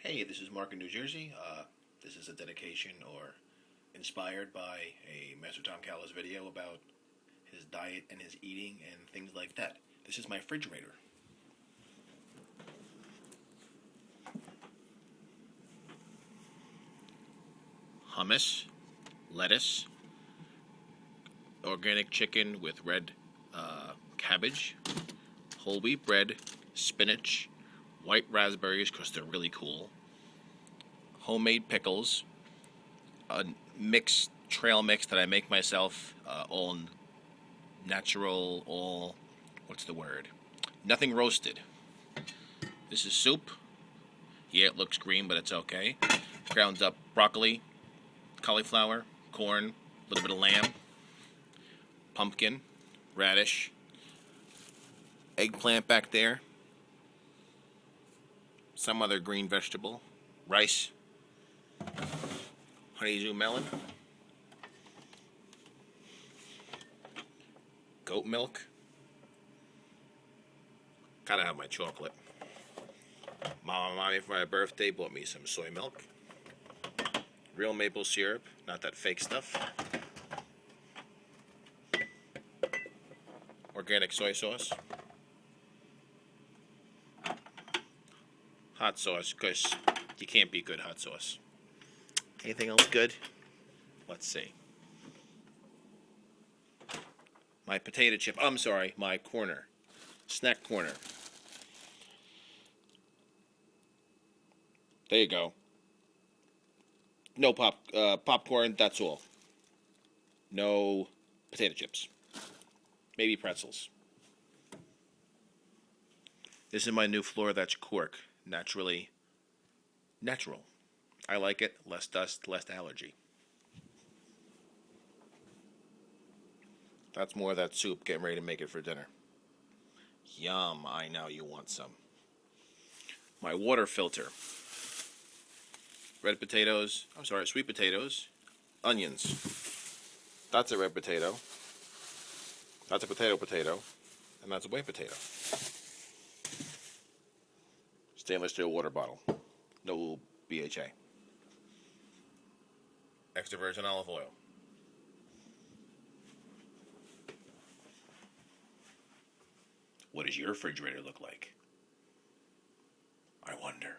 Hey, this is Mark in New Jersey. This is a dedication or inspired by a Master Tom Callis video about his diet and his eating and things like that. This is my refrigerator. Hummus, lettuce, organic chicken with red cabbage, whole wheat bread, spinach, white raspberries because they're really cool, homemade pickles, a trail mix that I make myself, all natural, nothing roasted. This is soup. Yeah, it looks green, but it's okay. Ground up broccoli, cauliflower, corn, a little bit of lamb, pumpkin, radish, eggplant back there, some other green vegetable, rice, honeydew melon, goat milk. Gotta have my chocolate. Mama and Mommy for my birthday bought me some soy milk, real maple syrup, not that fake stuff, organic soy sauce, hot sauce, because you can't beat good hot sauce. Anything else good? Let's see. My potato chip, my corner, snack corner. There you go. No popcorn, that's all. No potato chips. Maybe pretzels. This is my new floor, that's cork. Natural. I like it. Less dust, less allergy. That's more of that soup, getting ready to make it for dinner. Yum, I know you want some. My water filter. Sweet potatoes, onions. That's a red potato. That's a potato, and that's a white potato. Stainless steel water bottle. No BHA. Extra virgin olive oil. What does your refrigerator look like? I wonder.